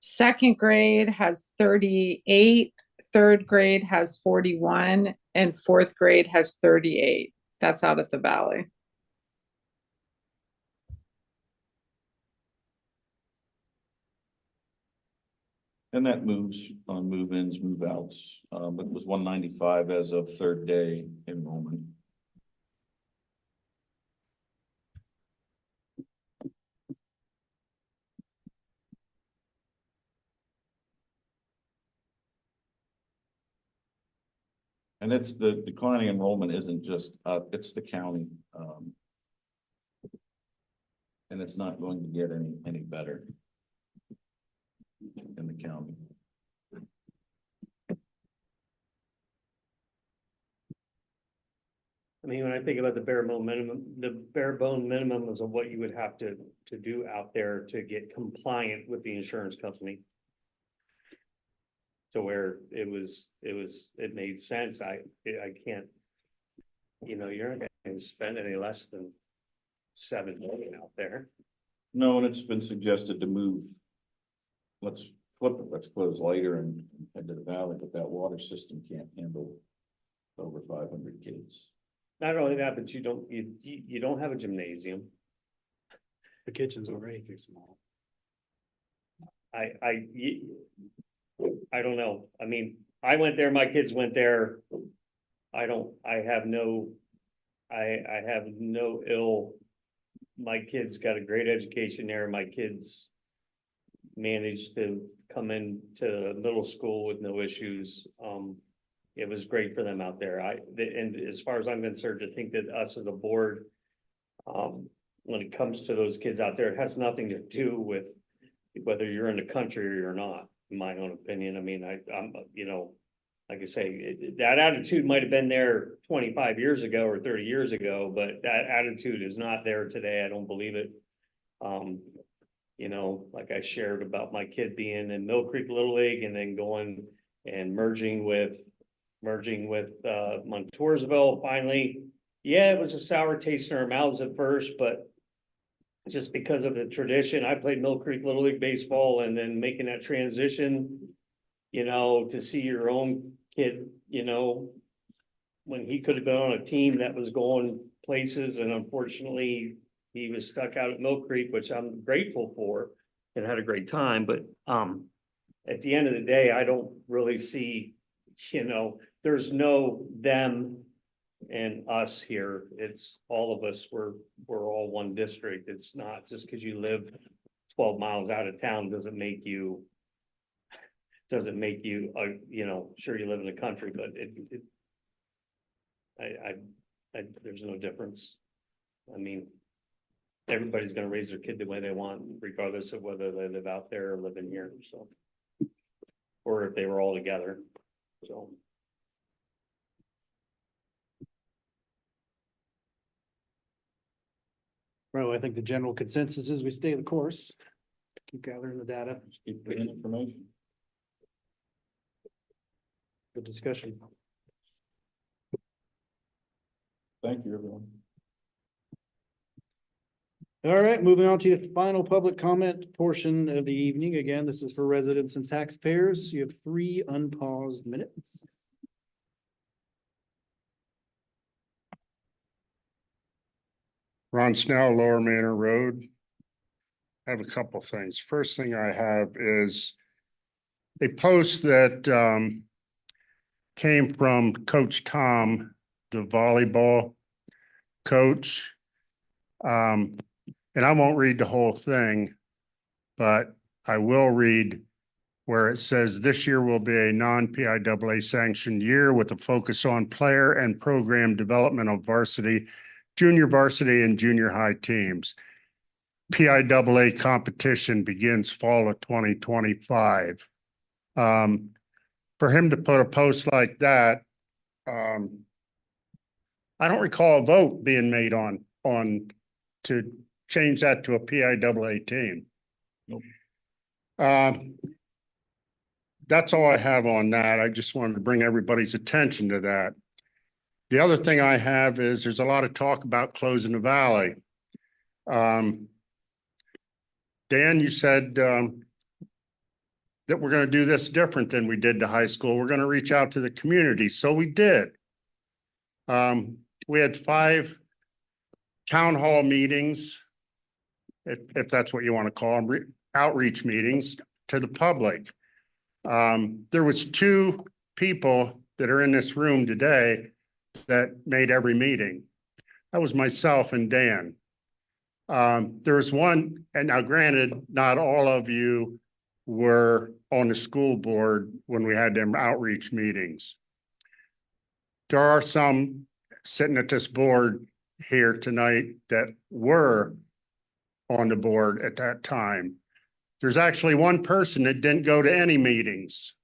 Second grade has 38. Third grade has 41 and fourth grade has 38. That's out at the Valley. And that moves on move-ins, move-outs. It was 195 as of third day enrollment. And it's the declining enrollment isn't just, it's the county. And it's not going to get any better in the county. I mean, when I think about the bare bone minimum is of what you would have to do out there to get compliant with the insurance company. To where it made sense. I can't, you're not gonna spend any less than 7 million out there. No, and it's been suggested to move. Let's flip it, let's close later and head to the Valley, but that water system can't handle over 500 kids. Not only that, but you don't have a gymnasium. The kitchen's already too small. I don't know. I mean, I went there, my kids went there. I have no ill. My kids got a great education there. My kids managed to come into middle school with no issues. It was great for them out there. And as far as I'm concerned, to think that us as a board, when it comes to those kids out there, it has nothing to do with whether you're in the country or you're not, in my own opinion. I mean, I'm like I say, that attitude might have been there 25 years ago or 30 years ago, but that attitude is not there today. I don't believe it. Like I shared about my kid being in Mill Creek Little League and then going and merging with Montoursville finally. Yeah, it was a sour taste in our mouths at first, but just because of the tradition, I played Mill Creek Little League baseball and then making that transition, to see your own kid, when he could have been on a team that was going places, and unfortunately he was stuck out at Mill Creek, which I'm grateful for and had a great time. But at the end of the day, I don't really see, there's no them and us here. It's all of us. We're all one district. It's not just because you live 12 miles out of town doesn't make you sure you live in the country, but there's no difference. I mean, everybody's gonna raise their kid the way they want, regardless of whether they live out there or live in here, so. Or if they were all together, so. Well, I think the general consensus is we stay the course. Keep gathering the data. Keep getting information. Good discussion. Thank you, everyone. All right, moving on to the final public comment portion of the evening. Again, this is for residents and taxpayers. You have 3 unpaused minutes. Ron Snell, Lower Manor Road. I have a couple things. First thing I have is a post that came from Coach Tom, the volleyball coach. And I won't read the whole thing, but I will read where it says this year will be a non-PIAA sanctioned year with a focus on player and program development of varsity, junior varsity and junior high teams. PIAA competition begins fall of 2025. For him to put a post like that, I don't recall a vote being made on to change that to a PIAA team. Nope. That's all I have on that. I just wanted to bring everybody's attention to that. The other thing I have is there's a lot of talk about closing the valley. Dan, you said that we're going to do this different than we did to high school. We're going to reach out to the community. So we did. We had 5 town hall meetings, if that's what you want to call them, outreach meetings to the public. There was 2 people that are in this room today that made every meeting. That was myself and Dan. There was one, and now granted, not all of you were on the school board when we had them outreach meetings. There are some sitting at this board here tonight that were on the board at that time. There's actually one person that didn't go to any meetings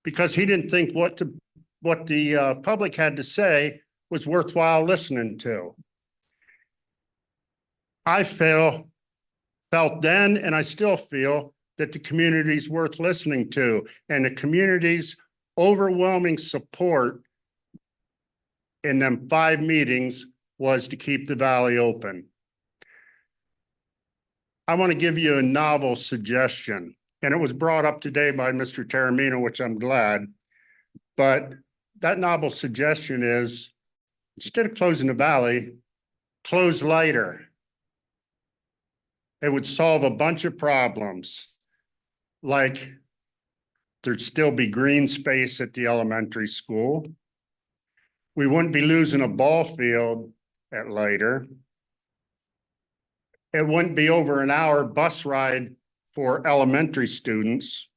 because he didn't think what the public had to say was worthwhile listening to. I felt then, and I still feel, that the community's worth listening to, and the community's overwhelming support in them 5 meetings was to keep the valley open. I want to give you a novel suggestion, and it was brought up today by Mr. Taramino, which I'm glad. But that novel suggestion is, instead of closing the valley, close later. It would solve a bunch of problems. Like there'd still be green space at the elementary school. We wouldn't be losing a ball field at later. It wouldn't be over an hour bus ride for elementary students.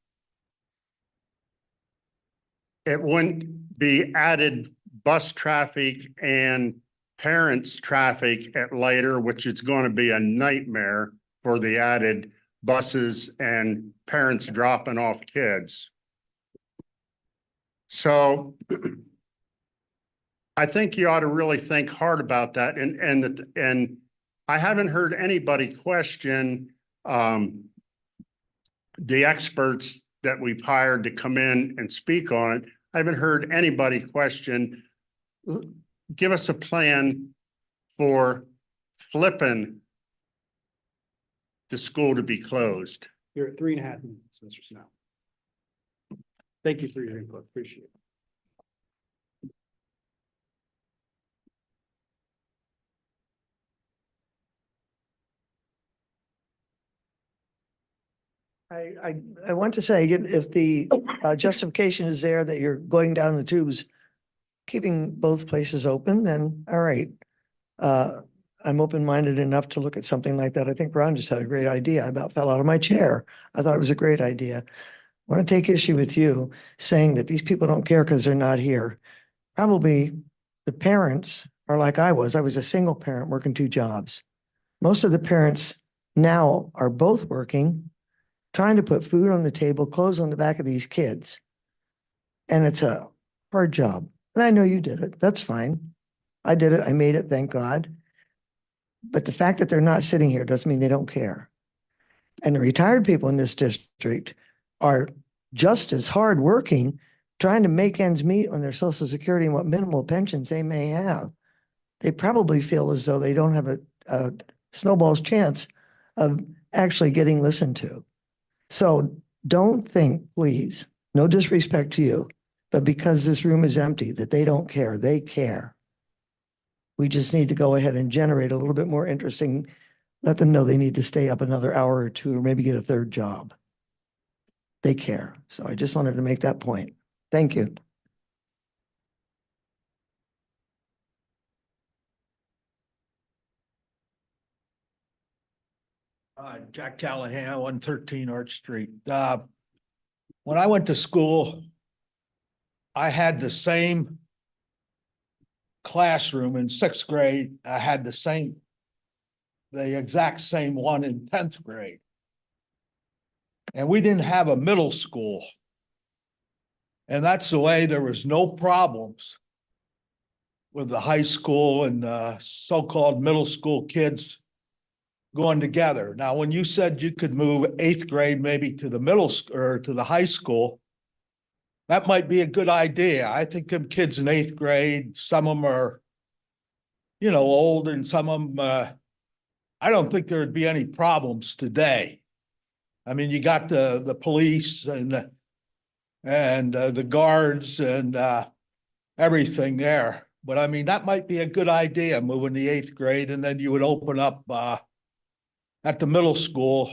It wouldn't be added bus traffic and parents traffic at later, which is going to be a nightmare for the added buses and parents dropping off kids. So I think you ought to really think hard about that. And I haven't heard anybody question the experts that we've hired to come in and speak on it. I haven't heard anybody question, give us a plan for flipping the school to be closed. You're at 3.5 minutes, Mr. Snow. Thank you for your input. Appreciate it. I want to say, if the justification is there that you're going down the tubes, keeping both places open, then all right. I'm open-minded enough to look at something like that. I think Ron just had a great idea. I about fell out of my chair. I thought it was a great idea. I want to take issue with you saying that these people don't care because they're not here. Probably the parents are like I was. I was a single parent working 2 jobs. Most of the parents now are both working, trying to put food on the table, clothes on the back of these kids. And it's a hard job. And I know you did it. That's fine. I did it. I made it, thank God. But the fact that they're not sitting here doesn't mean they don't care. And the retired people in this district are just as hardworking, trying to make ends meet on their Social Security and what minimal pensions they may have. They probably feel as though they don't have a snowball's chance of actually getting listened to. So don't think, please, no disrespect to you, but because this room is empty, that they don't care. They care. We just need to go ahead and generate a little bit more interesting, let them know they need to stay up another hour or 2 or maybe get a 3rd job. They care. So I just wanted to make that point. Thank you. Jack Callahan, 113 Arch Street. When I went to school, I had the same classroom in sixth grade. I had the exact same one in 10th grade. And we didn't have a middle school. And that's the way there was no problems with the high school and so-called middle school kids going together. Now, when you said you could move eighth grade maybe to the middle school or to the high school, that might be a good idea. I think them kids in eighth grade, some of them are, old and some of them, I don't think there would be any problems today. I mean, you got the police and the guards and everything there. But I mean, that might be a good idea, moving the eighth grade, and then you would open up at the middle school,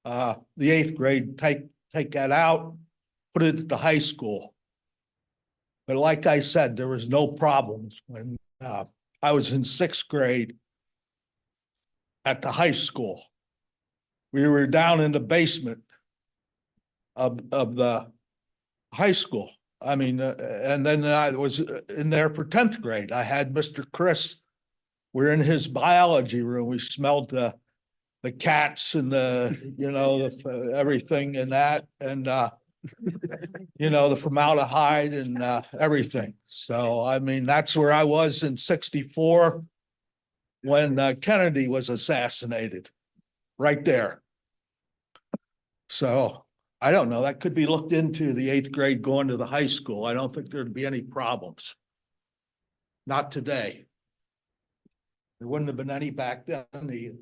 the eighth grade, take that out, put it at the high school. But like I said, there was no problems when I was in sixth grade at the high school. We were down in the basement of the high school. I mean, and then I was in there for 10th grade. I had Mr. Chris. We're in his biology room. We smelled the cats and the everything and that, and the formaldehyde and everything. So I mean, that's where I was in '64 when Kennedy was assassinated, right there. So I don't know. That could be looked into, the eighth grade going to the high school. I don't think there'd be any problems. Not today. There wouldn't have been any back then either.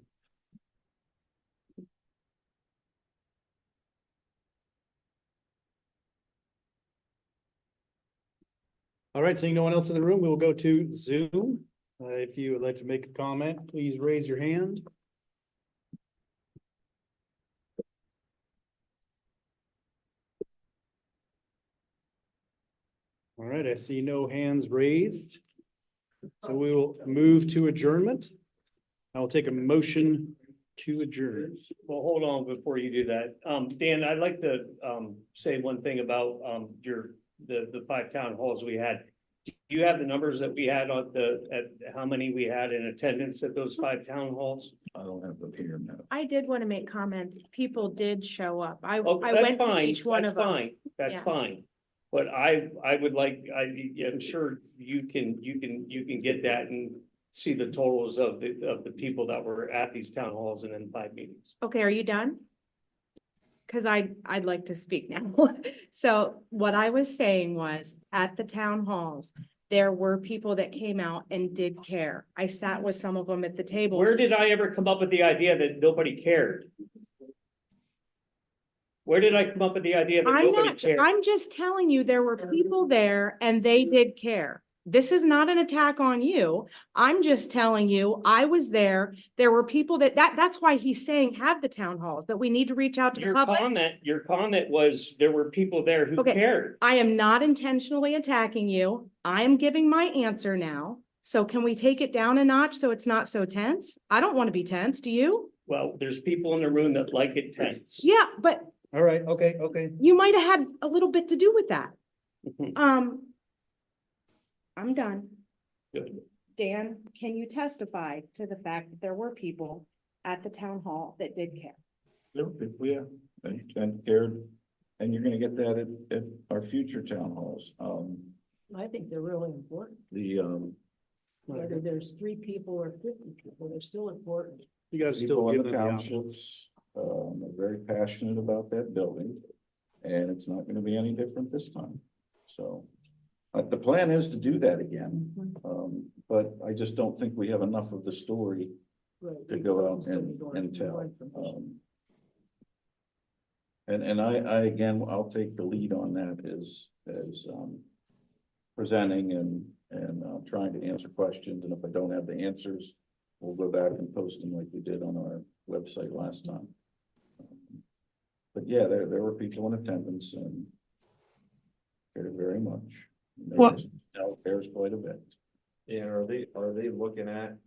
All right, seeing no one else in the room, we will go to Zoom. If you would like to make a comment, please raise your hand. All right, I see no hands raised. So we will move to adjournment. I will take a motion to adjourn. Well, hold on before you do that. Dan, I'd like to say one thing about the 5 town halls we had. Do you have the numbers that we had at how many we had in attendance at those 5 town halls? I don't have them here now. I did want to make comment. People did show up. I Oh, went that's to fine, each one of that's them. fine, that's Yeah. fine. But I would like, I'm sure you can get that and see the totals of the people that were at these town halls and in 5 meetings. Okay, are you done? Because I'd like to speak now. So what I was saying was, at the town halls, there were people that came out and did care. I sat with some of them at the table. Where did I ever come up with the idea that nobody cared? Where did I come up with the idea that nobody cared? I'm just telling you, there were people there and they did care. This is not an attack on you. I'm just telling you, I was there. There were people that's why he's saying have the town halls, that we need to reach out to the Your public. comment was there were people there who Okay. cared. I am not intentionally attacking you. I am giving my answer now. So can we take it down a notch so it's not so tense? I don't want to be tense. Do you? Well, there's people in the room that like it tense. Yeah, but All right, okay. you might have had a little bit to do with that. Mhm. I'm done. Good. Dan, can you testify to the fact that there were people at the town hall that did care? Yeah, and cared, and you're gonna get that at our future town halls. I think they're really important. Whether there's 3 people or 50 people, they're still important. You gotta still People in give the them the option. townships, are very passionate about that building, and it's not gonna be any different this time. So, the plan is to do that again, but I just don't think we have enough of the story Right. to go out and tell. And I, again, I'll take the lead on that as presenting and trying to answer questions, and if I don't have the answers, we'll go back and post them like we did on our website last time. But yeah, there were people in attendance and cared very much. Well- There's quite a bit. Yeah, are they looking at,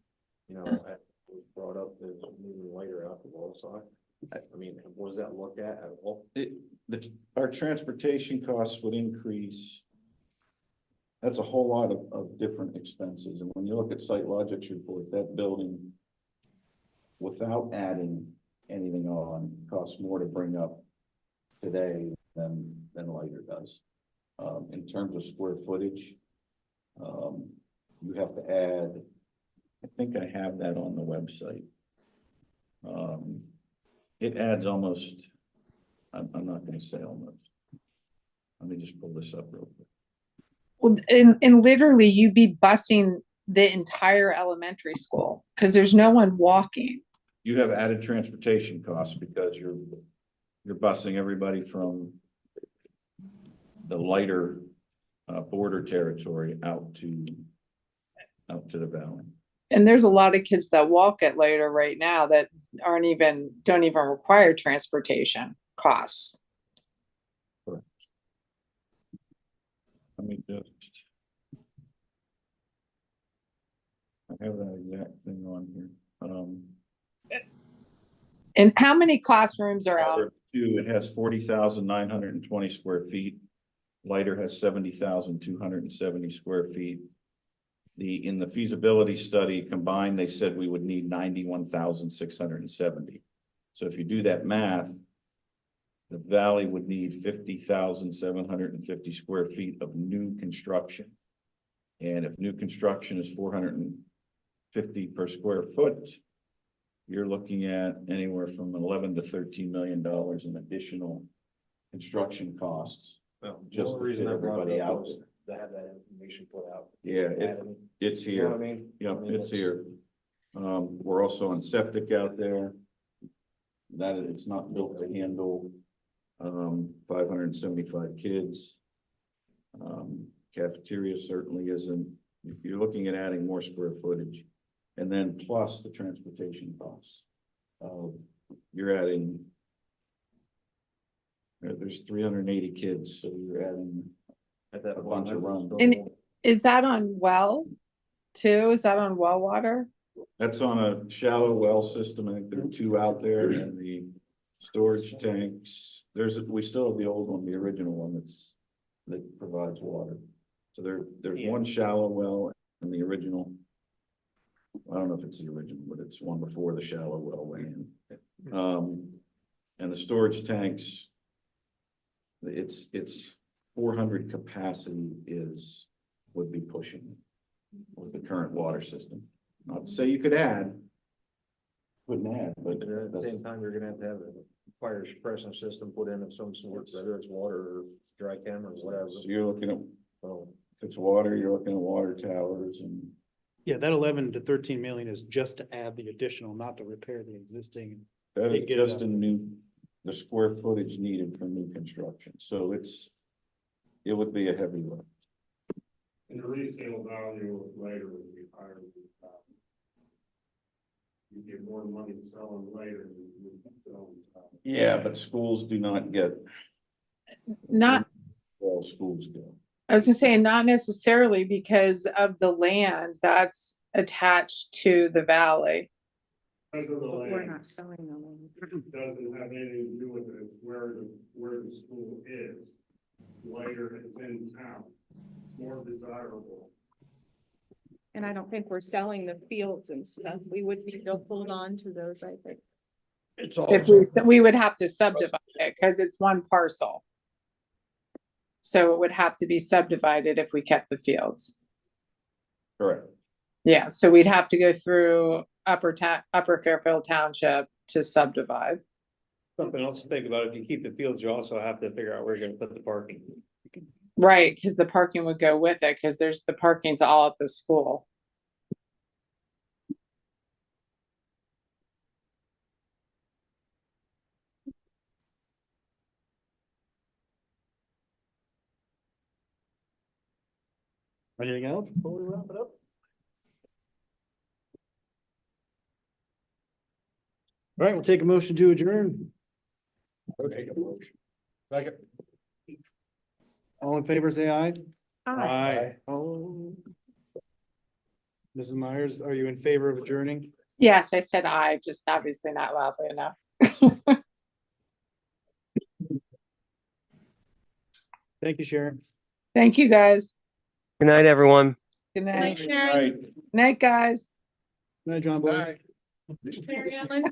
was brought up as moving lighter out the wall side. I mean, was that looked at all? Our transportation costs would increase. That's a whole lot of different expenses, and when you look at Site Logic's report, that building, without adding anything on, costs more to bring up today than lighter does. In terms of square footage, you have to add, I think I have that on the website. It adds almost, I'm not gonna say almost. Let me just pull this up real quick. Well, and literally you'd be busing the entire elementary school because there's no one walking. You have added transportation costs because you're busing everybody from the lighter border territory out to the valley. And there's a lot of kids that walk it later right now that don't even require transportation costs. Let me just. I have that exact thing on here. And how many classrooms are out? It has 40,920 square feet. Lighter has 70,270 square feet. In the feasibility study combined, they said we would need 91,670. So if you do that math, the valley would need 50,750 square feet of new construction. And if new construction is 450 per square foot, you're looking at anywhere from 11 to 13 million dollars in additional construction costs. Well, Just the to reason get I brought everybody it up out was to have that information put out. Yeah, it's You know here. what I mean? Yep, I mean, it's here. We're also on septic out there. That it's not built to handle 575 kids. Cafeteria certainly isn't. If you're looking at adding more square footage, and then plus the transportation costs. You're adding. There's 380 kids, so you're adding At that a point, bunch I of was runs. still- And is that on well too? Is that on well water? That's on a shallow well system. I think there are two out there and the storage tanks. We still have the old one, the original one that provides water. So there's one shallow well and the original. I don't know if it's the original, but it's one before the shallow well went in. And the storage tanks, it's 400 capacity would be pushing with the current water system. Not to say you could add, couldn't add, but But at the same time, you're gonna have a fire suppression system put in of some sort, whether it's water or dry chem or whatever. so you're looking at, So, if it's water, you're looking at water towers and Yeah, that 11 to 13 million is just to add the additional, not to repair the existing. that They is get it just up. the square footage needed for new construction. So it would be a heavy lift. And the resale value of later would be higher than you get more money selling later than you selling. Yeah, but schools do not get, Not, all schools do. I was gonna say, not necessarily because of the land that's attached to the valley. Because of the But we're land, not selling them. doesn't have anything to do with it, it's where the school is. Later it's in town, more desirable. And I don't think we're selling the fields and stuff. We would be, they'll hold on to those, I think. It's If we would have to subdivide it because it's one parcel. So it would have to be subdivided if we kept the fields. Correct. Yeah, so we'd have to go through Upper Fairfield Township to subdivide. Something else to think about, if you keep the fields, you also have to figure out where you're gonna put the parking. Right, because the parking would go with it, because the parking's all at the school. Anything else before we wrap it up? All right, we'll take a motion to adjourn. Second. All in favor, say aye. Aye. Oh. Mrs. Myers, are you in favor of adjourning? Yes, I said I, just obviously not loudly enough. Thank you, Sharon. Thank you, guys. Good night, everyone. Good Good night, night. Sharon. Night, guys. Good night, John Boy. Mary Ellen.